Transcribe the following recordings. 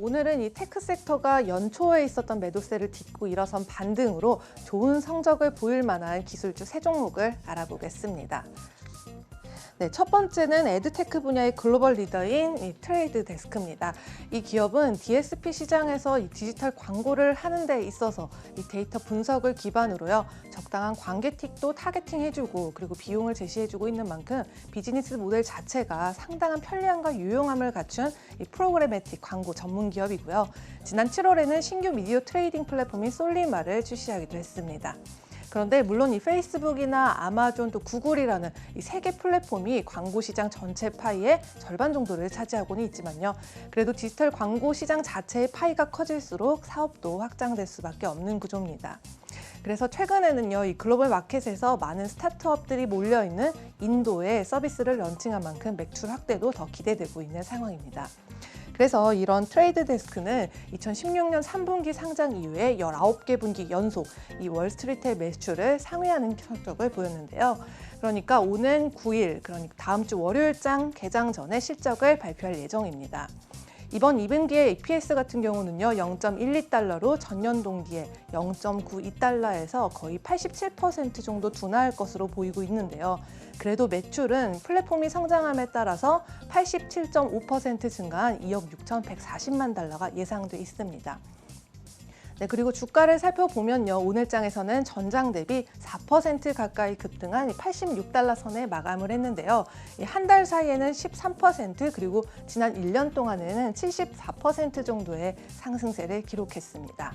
오늘은 이 테크 섹터가 연초에 있었던 매도세를 딛고 일어선 반등으로 좋은 성적을 보일 만한 기술주 세 종목을 알아보겠습니다. 네, 첫 번째는 에드테크 분야의 글로벌 리더인 이 트레이드 데스크입니다. 이 기업은 DSP 시장에서 이 디지털 광고를 하는 데 있어서 이 데이터 분석을 기반으로요, 적당한 관계틱도 타겟팅해주고 그리고 비용을 제시해주고 있는 만큼 비즈니스 모델 자체가 상당한 편리함과 유용함을 갖춘 이 프로그래매틱 광고 전문 기업이고요. 지난 7월에는 신규 미디어 트레이딩 플랫폼인 솔리마를 출시하기도 했습니다. 그런데 물론 이 페이스북이나 아마존 또 구글이라는 이 세 개 플랫폼이 광고 시장 전체 파이의 절반 정도를 차지하고는 있지만요. 그래도 디지털 광고 시장 자체의 파이가 커질수록 사업도 확장될 수밖에 없는 구조입니다. 그래서 최근에는요, 이 글로벌 마켓에서 많은 스타트업들이 몰려있는 인도에 서비스를 런칭한 만큼 매출 확대도 더 기대되고 있는 상황입니다. 그래서 이런 트레이드 데스크는 2016년 3분기 상장 이후에 19개 분기 연속 이 월스트리트의 매출을 상회하는 성적을 보였는데요. 그러니까 오는 9일, 그러니까 다음 주 월요일장 개장 전에 실적을 발표할 예정입니다. 이번 2분기의 EPS 같은 경우는요, 0.12달러로 전년 동기에 0.92달러에서 거의 87% 정도 둔화할 것으로 보이고 있는데요. 그래도 매출은 플랫폼이 성장함에 따라서 87.5% 증가한 2억 6,140만 달러가 예상돼 있습니다. 네, 그리고 주가를 살펴보면요, 오늘장에서는 전장 대비 4% 가까이 급등한 86달러 선에 마감을 했는데요. 한 달 사이에는 13% 그리고 지난 1년 동안에는 74% 정도의 상승세를 기록했습니다.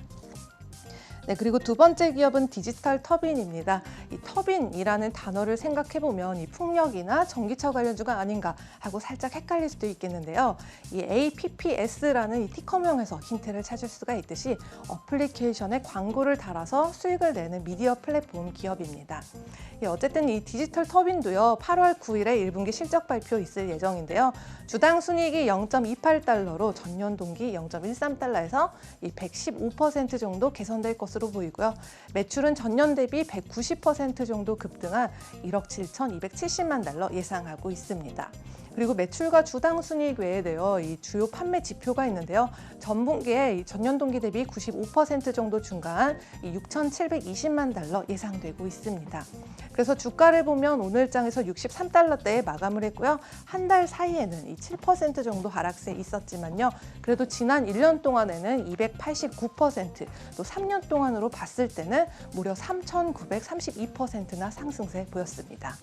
네, 그리고 두 번째 기업은 디지털 터빈입니다. 이 터빈이라는 단어를 생각해보면 이 풍력이나 전기차 관련주가 아닌가 하고 살짝 헷갈릴 수도 있겠는데요. 이 APPS라는 이 티커명에서 힌트를 찾을 수가 있듯이 어플리케이션에 광고를 달아서 수익을 내는 미디어 플랫폼 기업입니다. 어쨌든 이 디지털 터빈도요, 8월 9일에 1분기 실적 발표 있을 예정인데요. 주당 순이익이 0.28달러로 전년 동기 0.13달러에서 이 115% 정도 개선될 것으로 보이고요. 매출은 전년 대비 190% 정도 급등한 1억 7,270만 달러 예상하고 있습니다. 그리고 매출과 주당 순이익 외에도요, 이 주요 판매 지표가 있는데요. 전분기에 전년 동기 대비 95% 정도 증가한 6,720만 달러 예상되고 있습니다. 그래서 주가를 보면 오늘장에서 63달러대에 마감을 했고요. 한 달 사이에는 이 7% 정도 하락세 있었지만요. 그래도 지난 1년 동안에는 289%, 또 3년 동안으로 봤을 때는 무려 3,932%나 상승세 보였습니다.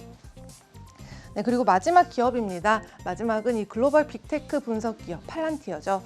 네, 그리고 마지막 기업입니다. 마지막은 이 글로벌 빅테크 분석 기업 팔란티어죠.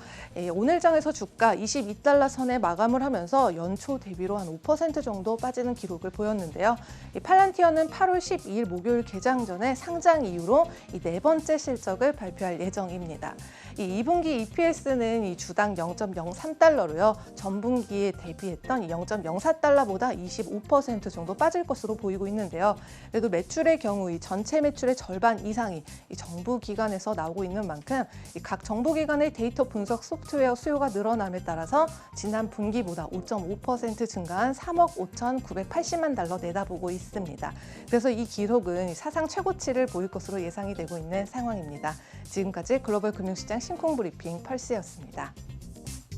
오늘장에서 주가 22달러 선에 마감을 하면서 연초 대비로 한 5% 정도 빠지는 기록을 보였는데요. 이 팔란티어는 8월 12일 목요일 개장 전에 상장 이후로 이 네 번째 실적을 발표할 예정입니다. 이 2분기 EPS는 이 주당 0.03달러로요. 전분기에 대비했던 이 0.04달러보다 25% 정도 빠질 것으로 보이고 있는데요. 그래도 매출의 경우 이 전체 매출의 절반 이상이 이 정부 기관에서 나오고 있는 만큼 이 각 정부 기관의 데이터 분석 소프트웨어 수요가 늘어남에 따라서 지난 분기보다 5.5% 증가한 3억 5,980만 달러 내다보고 있습니다. 그래서 이 기록은 사상 최고치를 보일 것으로 예상이 되고 있는 상황입니다. 지금까지 글로벌 금융시장 심쿵 브리핑 펄스였습니다.